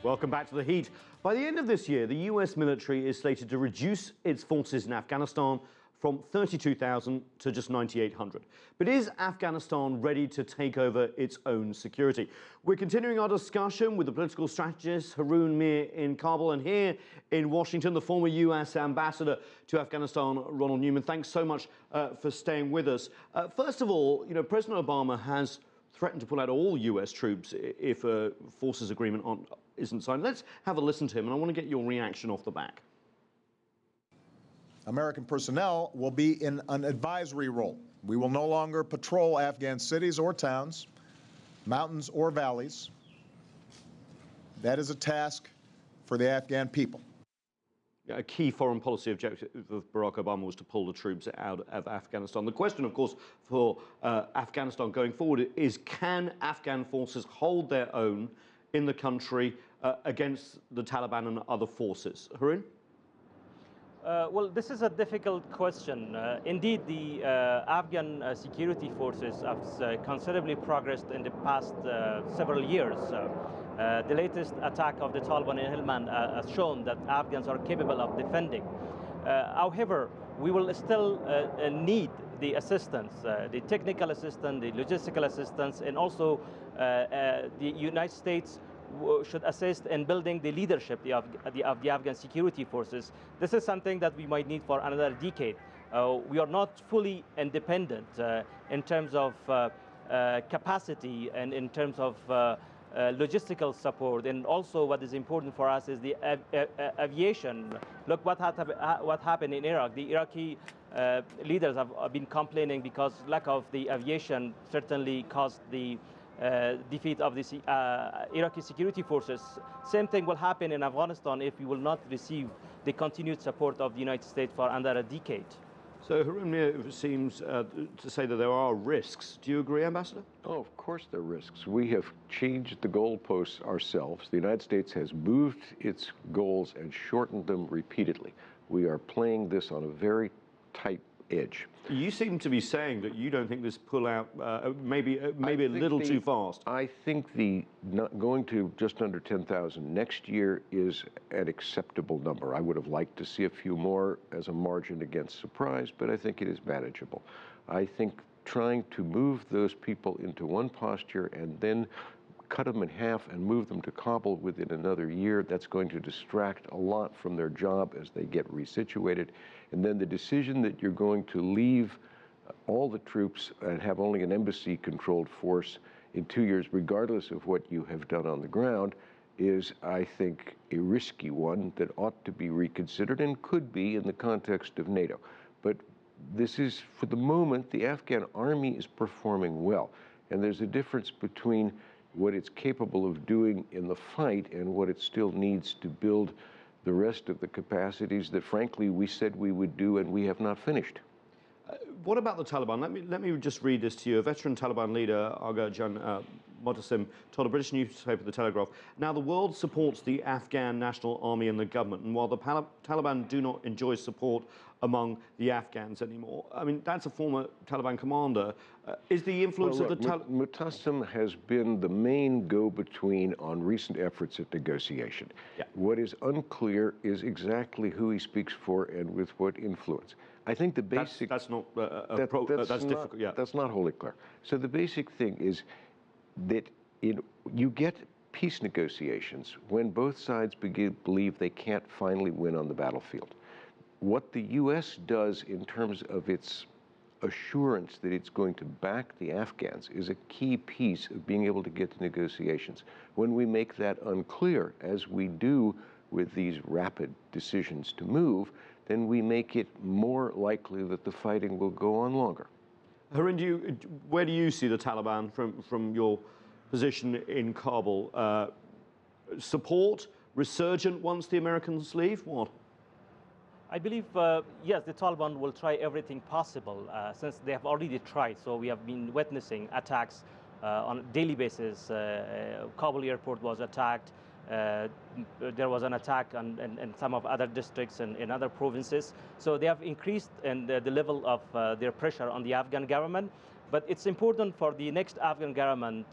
Welcome back to The Heat. By the end of this year, the US military is slated to reduce its forces in Afghanistan from 32,000 to just 9,800. But is Afghanistan ready to take over its own security? We're continuing our discussion with the political strategist Haroun Mir in Kabul, and here in Washington, the former US ambassador to Afghanistan, Ronald Neumann. Thanks so much for staying with us. First of all, President Obama has threatened to pull out all US troops if a forces agreement isn't signed. Let's have a listen to him, and I want to get your reaction off the back. American personnel will be in an advisory role. We will no longer patrol Afghan cities or towns, mountains or valleys. That is a task for the Afghan people. A key foreign policy objective of Barack Obama was to pull the troops out of Afghanistan. The question, of course, for Afghanistan going forward is, can Afghan forces hold their own in the country against the Taliban and other forces? Haroun? Well, this is a difficult question. Indeed, the Afghan security forces have considerably progressed in the past several years. The latest attack of the Taliban in Helmand has shown that Afghans are capable of defending. However, we will still need the assistance, the technical assistance, the logistical assistance, and also the United States should assist in building the leadership of the Afghan security forces. This is something that we might need for another decade. We are not fully independent in terms of capacity and in terms of logistical support, and also what is important for us is the aviation. Look what happened in Iraq. The Iraqi leaders have been complaining because lack of the aviation certainly caused the defeat of the Iraqi security forces. Same thing will happen in Afghanistan if we will not receive the continued support of the United States for under a decade. So Haroun Mir seems to say that there are risks. Do you agree, Ambassador? Oh, of course there are risks. We have changed the goalposts ourselves. The United States has moved its goals and shortened them repeatedly. We are playing this on a very tight edge. You seem to be saying that you don't think this pullout maybe a little too fast. I think going to just under 10,000 next year is an acceptable number. I would have liked to see a few more as a margin against surprise, but I think it is manageable. I think trying to move those people into one posture and then cut them in half and move them to Kabul within another year, that's going to distract a lot from their job as they get resituated. And then the decision that you're going to leave all the troops and have only an embassy-controlled force in 2 years, regardless of what you have done on the ground, is, I think, a risky one that ought to be reconsidered and could be in the context of NATO. But this is, for the moment, the Afghan army is performing well. And there's a difference between what it's capable of doing in the fight and what it still needs to build the rest of the capacities that, frankly, we said we would do and we have not finished. What about the Taliban? Let me just read this to you. A veteran Taliban leader, Aga Jan Motasim, told a British newspaper, The Telegraph, "Now the world supports the Afghan National Army and the government, and while the Taliban do not enjoy support among the Afghans anymore." I mean, that's a former Taliban commander. Is the influence of the Taliban... Motasim has been the main go-between on recent efforts at negotiation. Yeah. What is unclear is exactly who he speaks for and with what influence. I think the basic... That's not... that's difficult, yeah. That's not wholly clear. So the basic thing is that you get peace negotiations when both sides believe they can't finally win on the battlefield. What the U.S. does in terms of its assurance that it's going to back the Afghans is a key piece of being able to get to negotiations. When we make that unclear, as we do with these rapid decisions to move, then we make it more likely that the fighting will go on longer. Haroun, where do you see the Taliban from your position in Kabul? Support, resurgent once the Americans leave? What? I believe, yes, the Taliban will try everything possible since they have already tried. So we have been witnessing attacks on a daily basis. Kabul airport was attacked. There was an attack in some of other districts and in other provinces. So they have increased in the level of their pressure on the Afghan government. But it's important for the next Afghan government,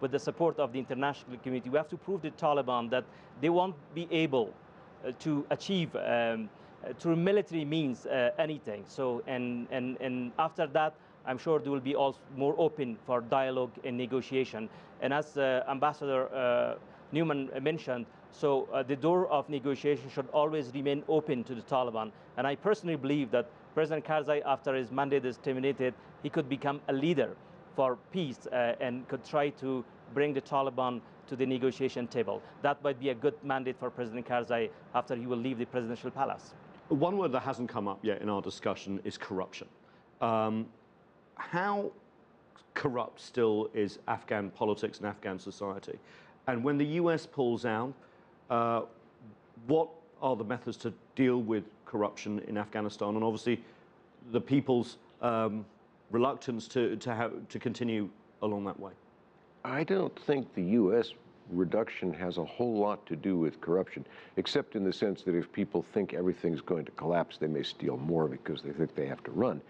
with the support of the international community, we have to prove to the Taliban that they won't be able to achieve through military means anything. So, and after that, I'm sure they will be also more open for dialogue and negotiation. And as Ambassador Neumann mentioned, so the door of negotiation should always remain open to the Taliban. And I personally believe that President Karzai, after his mandate is terminated, he could become a leader for peace and could try to bring the Taliban to the negotiation table. That might be a good mandate for President Karzai after he will leave the presidential palace. One word that hasn't come up yet in our discussion is corruption. How corrupt still is Afghan politics and Afghan society? And when the US pulls out, what are the methods to deal with corruption in Afghanistan? And obviously, the people's reluctance to continue along that way. I don't think the U.S. reduction has a whole lot to do with corruption, except in the sense that if people think everything's going to collapse, they may steal more because they think they have to run.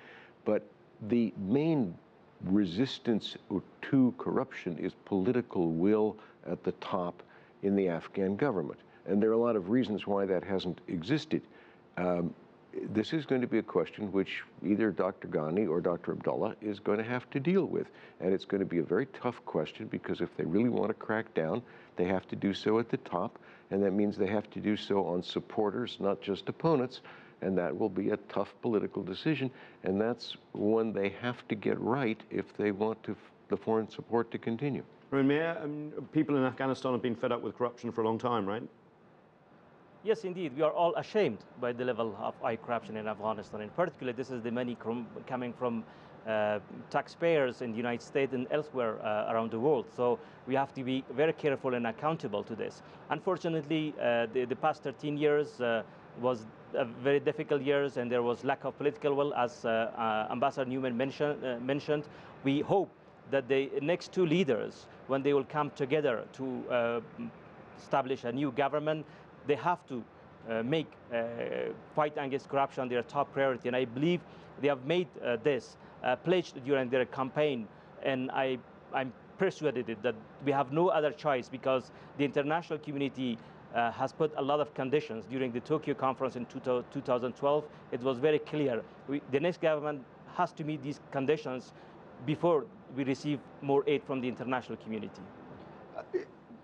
But the main resistance to corruption is political will at the top in the Afghan government. And there are a lot of reasons why that hasn't existed. This is going to be a question which either Dr. Ghani or Dr. Abdullah is going to have to deal with. And it's going to be a very tough question, because if they really want to crack down, they have to do so at the top. And that means they have to do so on supporters, not just opponents. And that will be a tough political decision. And that's one they have to get right if they want the foreign support to continue. Haroun Mir, people in Afghanistan have been fed up with corruption for a long time, right? Yes, indeed. We are all ashamed by the level of corruption in Afghanistan. In particular, this is the money coming from taxpayers in the United States and elsewhere around the world. So we have to be very careful and accountable to this. Unfortunately, the past 13 years was very difficult years, and there was lack of political will, as Ambassador Neumann mentioned. We hope that the next two leaders, when they will come together to establish a new government, they have to make fight against corruption their top priority. And I believe they have made this pledge during their campaign. And I'm persuaded that we have no other choice, because the international community has put a lot of conditions during the Tokyo conference in 2012. It was very clear. The next government has to meet these conditions before we receive more aid from the international community.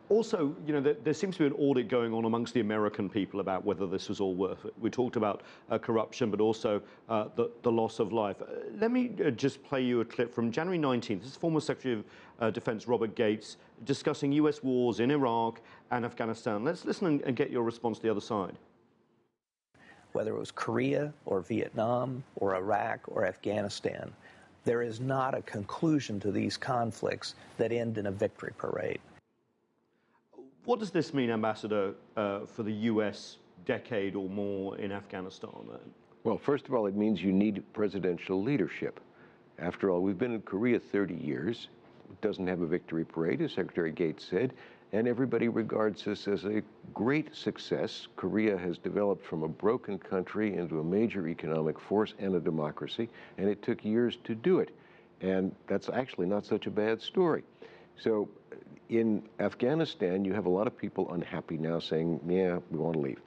Also, you know, there seems to be an audit going on amongst the American people about whether this was all worth it. We talked about corruption, but also the loss of life. Let me just play you a clip from January 19th. This is former Secretary of Defense Robert Gates discussing US wars in Iraq and Afghanistan. Let's listen and get your response to the other side. Whether it was Korea or Vietnam or Iraq or Afghanistan, there is not a conclusion to these conflicts that end in a victory parade. What does this mean, Ambassador, for the US decade or more in Afghanistan? Well, first of all, it means you need presidential leadership. After all, we've been in Korea 30 years. It doesn't have a victory parade, as Secretary Gates said, and everybody regards this as a great success. Korea has developed from a broken country into a major economic force and a democracy, and it took years to do it. And that's actually not such a bad story. So in Afghanistan, you have a lot of people unhappy now saying, yeah, we want to leave.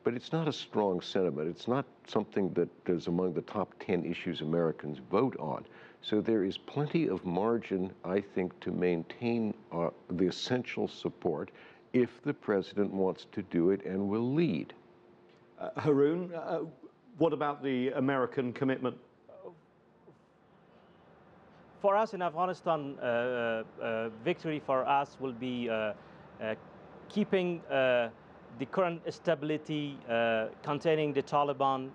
But it's not a strong sentiment. It's not something that is among the top 10 issues Americans vote on. So there is plenty of margin, I think, to maintain the essential support if the president wants to do it and will lead. Haroun, what about the American commitment? For us in Afghanistan, victory for us will be keeping the current stability, containing the Taliban,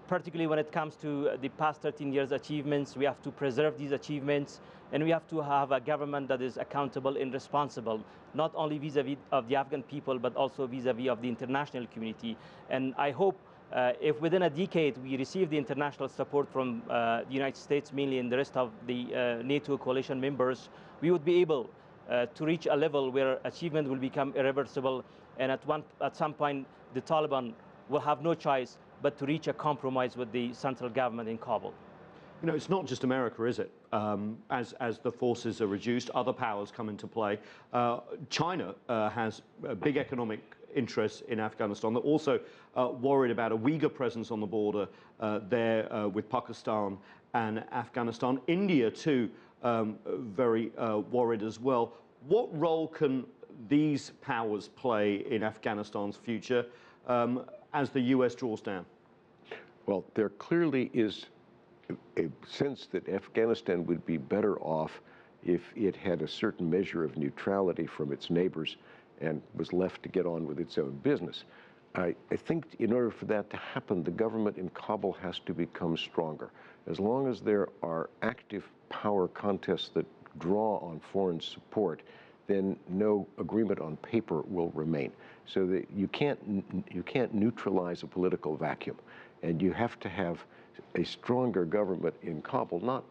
particularly when it comes to the past 13 years' achievements. We have to preserve these achievements, and we have to have a government that is accountable and responsible, not only vis-a-vis of the Afghan people, but also vis-a-vis of the international community. And I hope if within a decade we receive the international support from the United States, mainly, and the rest of the NATO coalition members, we would be able to reach a level where achievement will become irreversible, and at some point the Taliban will have no choice but to reach a compromise with the central government in Kabul. You know, it's not just America, is it? As the forces are reduced, other powers come into play. China has a big economic interests in Afghanistan. They're also worried about a Uyghur presence on the border there with Pakistan and Afghanistan. India, too, very worried as well. What role can these powers play in Afghanistan's future as the U.S. draws down? Well, there clearly is a sense that Afghanistan would be better off if it had a certain measure of neutrality from its neighbors and was left to get on with its own business. I think in order for that to happen, the government in Kabul has to become stronger. As long as there are active power contests that draw on foreign support, then no agreement on paper will remain. So that you can't neutralize a political vacuum, and you have to have a stronger government in Kabul, not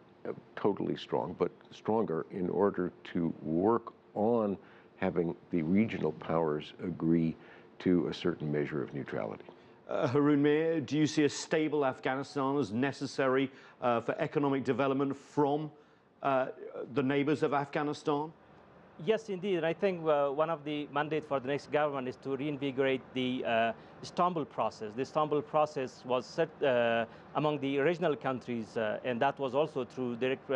totally strong, but stronger in order to work on having the regional powers agree to a certain measure of neutrality. Haroun Mir, do you see a stable Afghanistan as necessary for economic development from the neighbors of Afghanistan? Yes, indeed. And I think one of the mandates for the next government is to reinvigorate the Istanbul process. The Istanbul process was set among the regional countries, and that was also through direct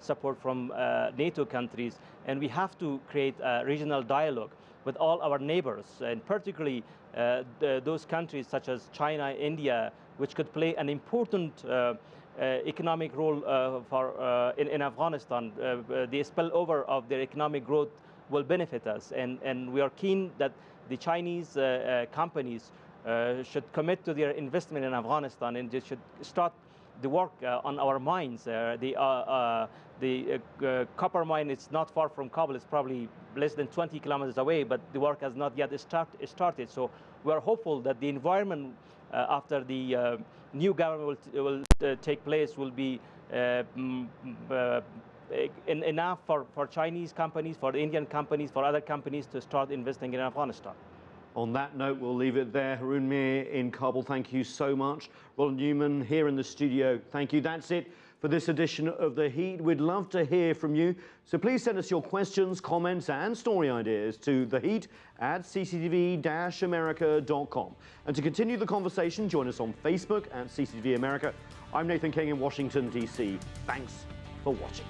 support from NATO countries. And we have to create a regional dialogue with all our neighbors, and particularly those countries such as China, India, which could play an important economic role in Afghanistan. The spillover of their economic growth will benefit us, and we are keen that the Chinese companies should commit to their investment in Afghanistan, and they should start the work on our mines. The copper mine is not far from Kabul. It's probably less than 20 kilometers away, but the work has not yet started. So we are hopeful that the environment after the new government will take place will be enough for Chinese companies, for Indian companies, for other companies to start investing in Afghanistan. On that note, we'll leave it there. Haroun Mir in Kabul, thank you so much. Ronald Neumann here in the studio, thank you. That's it for this edition of The Heat. We'd love to hear from you, so please send us your questions, comments and story ideas to theheat@cctv-america.com. And to continue the conversation, join us on Facebook at CCTV America. I'm Nathan King in Washington, D.C. Thanks for watching.